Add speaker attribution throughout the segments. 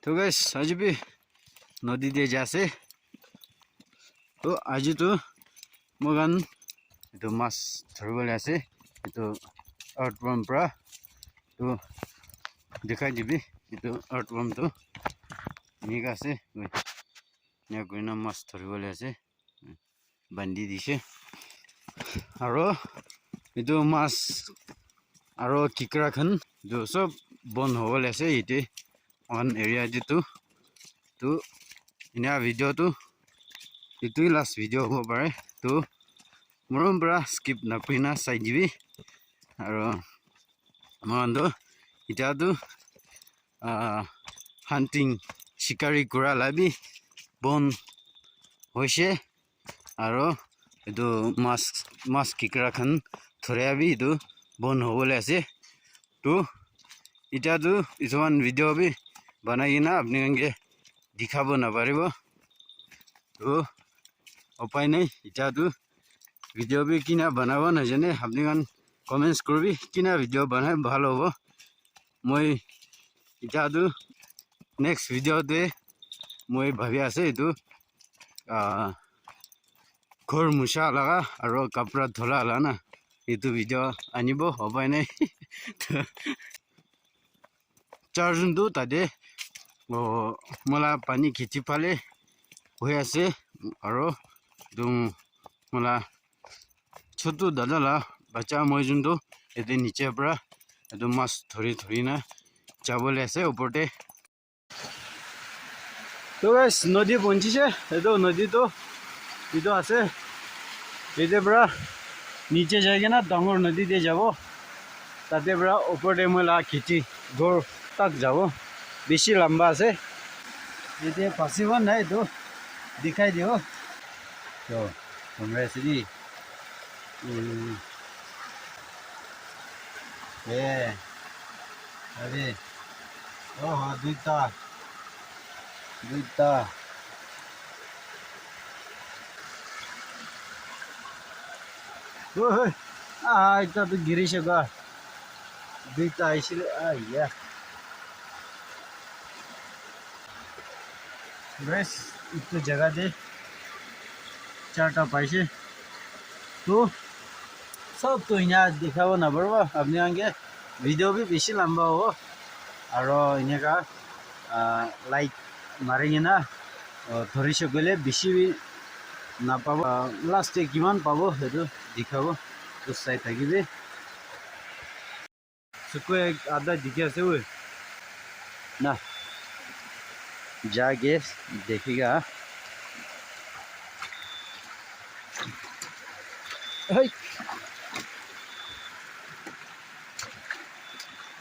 Speaker 1: तो गाइस आज भी नदी दे जासे तो आज तो मगन तो मास धरबले आसे तो अर्थवर्म प्रा तो दिखाई दिबी तो अर्थवर्म तो निगा आसे या कोइना मास धरबले आसे बांधी दिसे आरो इतो मास आरो किकरा खन जो सब बन होबले आसे इते on area jitu tu ina video tu itu last video ho pare tu morom bra skip na pina sai jibi aro mondo ita tu hunting shikari kura labi bon hoise aro itu mas kikra khan thore abi itu bon hobole ase tu ita tu isoman video bi बनाइना अपने अंगे दिखाबो ना पारिबो तो उपाय नहीं इटा तो video भी किना बनाबो ना जने अपने गन कमेंट्स करबी किना वीडियो बनाय ভালো হবো মই इटा तो नेक्स्ट वीडियो ते মই ভাবি আছে এটো ঘর মুছা লাগা আৰু কাপড়া ধলা লা না এটো ভিডিও আনিব উপায় নাই চারজন তো তাতে मला पानी खिची पाले हुई आसे और मला छोटू दादा ला बच्चा मैं जो तो ये नीचे पड़ा ये मास थोड़ी ना चावल ऐसे ऊपरते तो गाइस नदी पहुंची से ये नदी तो ये आसे ये पड़ा नीचे जाएगा ना डांगर नदी दे जाबो ताते पड़ा ऊपरते मला खिची घर तक जाबो बेसी लंबा से ये पॉसिबल नहीं तो दिखाई दियो तो हमारे सिटी ये अरे ओह दूता ओह इतना तो गिरी शका दूता इसलिए या बस इतो जगह दे चारटा पैसे तो सब तो यहाँ दिखाबो ना पड़बो अपने आगे वीडियो भी बेसी लंबा हो और इन्हें का लाइक मारेंगे ना थोड़ी से गले बेसी भी ना पाबो लास्ट किमान पाबो हेतु दिखाबो उस साइड থাকিবে सुको एक आधा दिखे आसे वो ना जाके देखेगा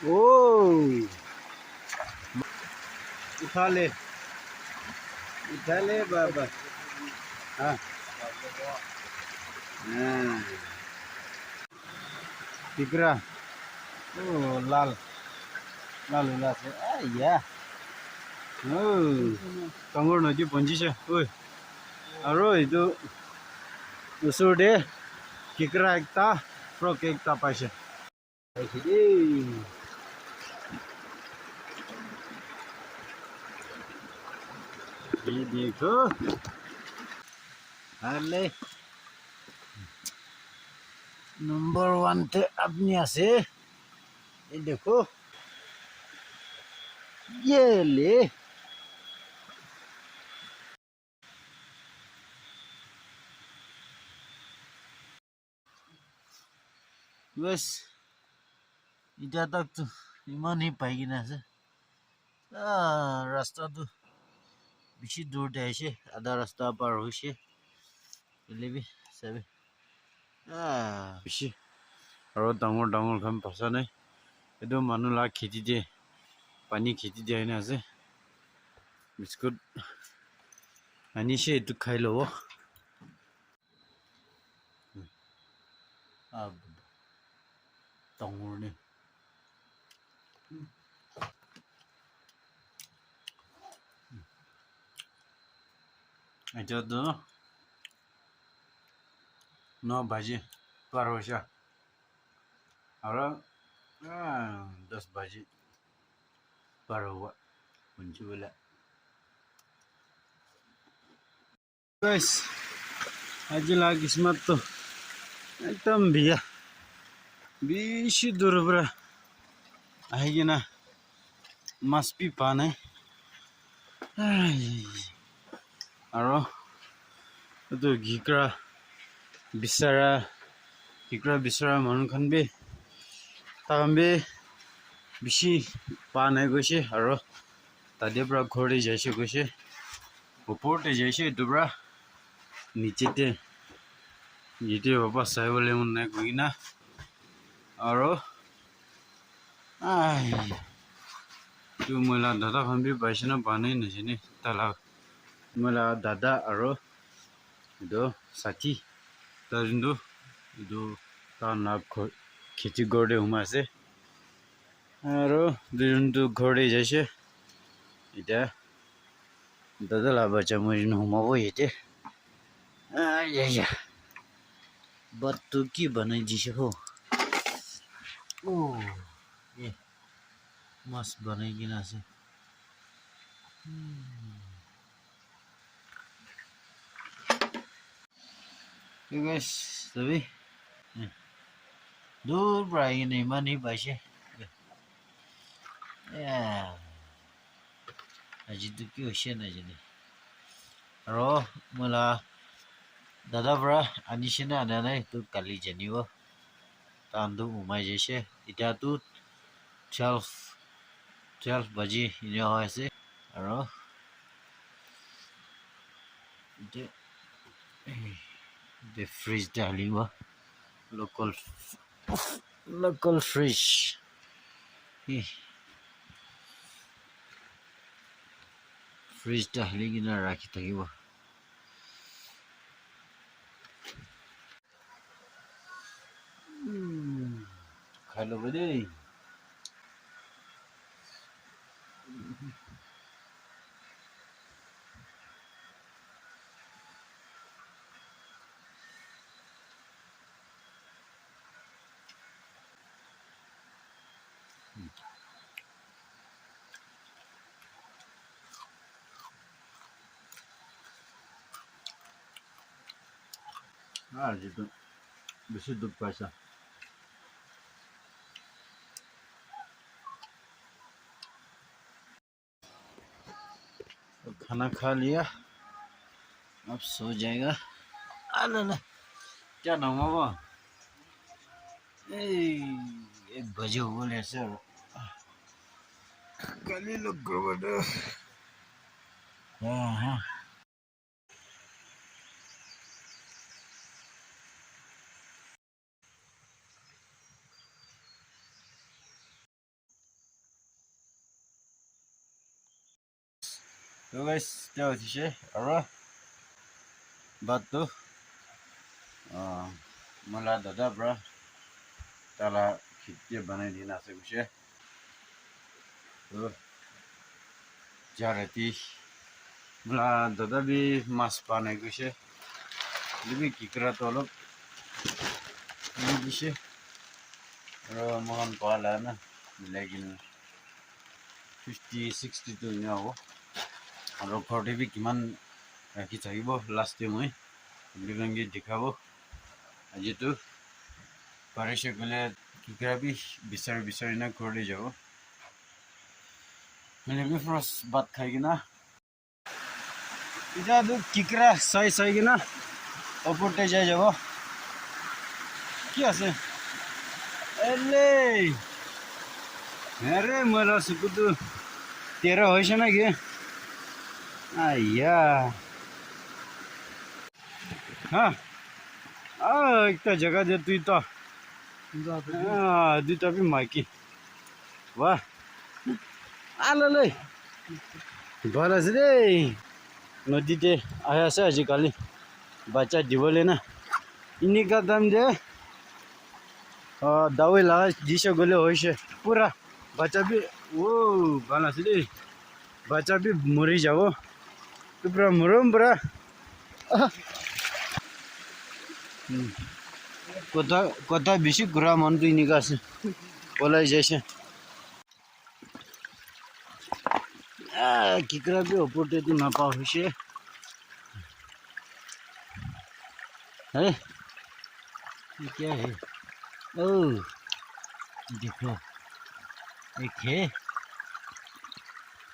Speaker 1: ओ उठा ले बाबा हाँ टिकरा ओ लाल उला से या डांगर नदी पहुंची ओय और ये उसर दे किकरा एकता फ्रॉक एकता पाइसे ये देखो अरे नंबर 1 ते अपनी आसे ये देखो ये ले बस इधर तक तो इमान ही पाएगी ना से रास्ता तो बेसी दूर दे से आधा रास्ता पार हो से ले भी सब बेसी और डांगर खान फसा नहीं ये मानुला खेती दे पानी खेती दे ना से बिस्कुट आनी से तो खाई लो डांगर ने itu tuh 9 baju parosha orang 10 baju parwa kunci bola. Guys, aja lah kismat tuh. Ekdam biya. Bishi dur bra. Ahi na must be pane. Aro itu gikra bisara manun khan be tambe bishi pane goise aro tade bra ghore jaise goise upor te jaise dubra niche te yete baba sai bole mun na goina aro ai tu mula dada khan be baisna pane najine tala mula dada aro do sati tajindo do ta na kheti gorde huma ase aro dirundu ghore jaise ita dada la bacha morin huma bo yete ai batu ki banai jise ho oh ye mas banai gina ase you guys sabi dur brai ni mani baise ya aji tu ki hoise na jani aro mula dada bra anishina ananai tu kali janiwo tandu umai jaise ita tu 12 baji ini hoise aro the fridge daliwa local fridge fridge dali gina rakhi thakibo khalo bade gitu besu dup paisa तो खाना खा लिया अब सो जाएगा ना क्या नाम है वो 1 बजे बोले ऐसे कली लोग बड़े हाँ तो guys क्या होती है अरे बात तो मला दादा ब्रा ताला खिच्चे बनाई दिन से कुछ तो जा रही मला दादा भी मास पाने कुछ ये भी किकरा तो लोग ये दिशे और मोहन पाला ना लेकिन 50-60 तो नहीं हो और घरटे भी किमान राखी থাকিব लास्ट मैं बिरंगी दिखाबो आज तो पारिसे गले किकरा भी बिचारी ना घरले जाबो मैंने भी फर्स्ट बात खाई ना इटा तो किकरा सही ना ऊपरते जाय जाबो কি আছে এলে আরে মোরা সুকুতু 13 হইছে নাকি আইয়া হ্যাঁ একটা জায়গা দে তুই তো দুইটা বি মাইকি বাহ আলে ভালো আছে রে নদীতে আয়া আছে আজিকালি বাচ্চা দিবলে না ইনিকা দাম দে দাওয়াই লাগা দিছে গলে হইছে পুরা বাচ্চা বি ও ভালো আছে রে বাচ্চা বি মরি যাব তো পুরা মরম পুরা কথা বেশি ঘোরা মন তুই নিকা আছে পলাই যাইছে किकरा भी ओपोटे तो ना पाओ है ये क्या है ओह देखो एक है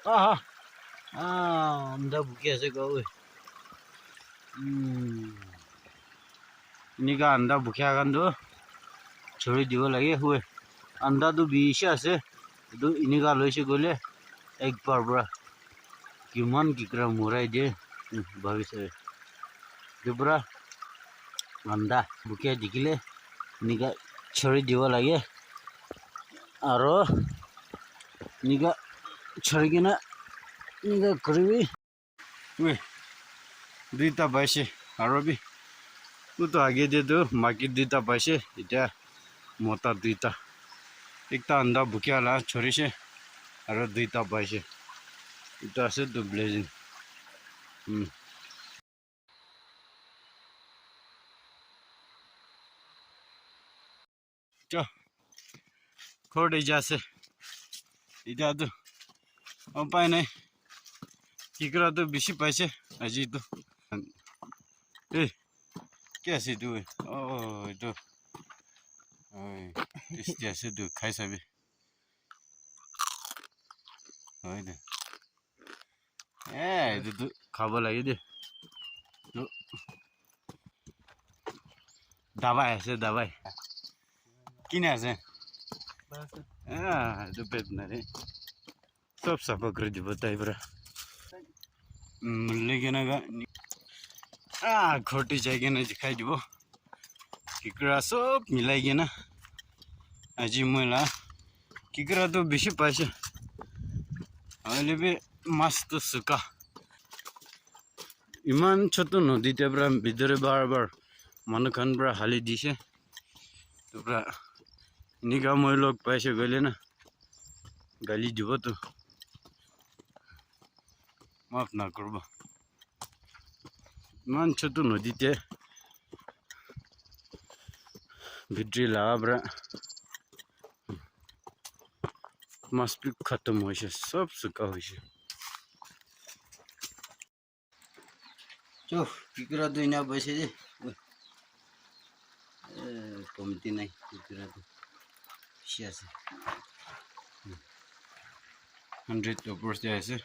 Speaker 1: आहा अंधा भूखे ऐसे कहो इनका अंधा भूखे आगन तो छोड़ी दिव लगे हुए अंधा तो बीस আছে तो इनका लैसे गले एक बार बड़ा किमान किकरा मुराई दे भविष्य दुबरा अंधा भूखे दिखले इनका छोड़ी दिव लगे और इनका छोड़ी के ना इनका करीबी वे दुईटा पाइसे और भी वो तो आगे दे दो मार्केट दुईटा पाइसे इतना मोटा दुईटा एक तो अंधा भूखे वाला छोरी से और दुईटा पाइसे इतना से तो ब्लेजिंग च खोटे जासे इतना तो उपाय नहीं किकरा तो बेसी पाइसे अजी तो ए कैसे तू ओ तो इस जैसे तू खाई सभी ए तो खाबो लगी दे तो दवाई ऐसे दवाई किन ऐसे तो पेट नहीं सब सफा कर दी बताई बरा लेकिन खोटी चाहिए ना दिखाई दीबो किकरा सब मिलाई ना आज मैला किकरा तो बेसी पाइसे अहिले भी मस्त सुका इमान छोटो नदीते पुरा भितरे बार बार মানুহ খান পুরা হালি দিছে তো পুরা নিকা মই লোক পাইছে গলে না গালি দিব তো মাফ না করব মান ছোট নদীতে ভিতরে লাগা মাছ भी खत्म হইছে সব শুকা হইছে চো কিকরা দুই না বসে যে কমতি নাই কিকরা তো বেশি আছে 100 উপর আছে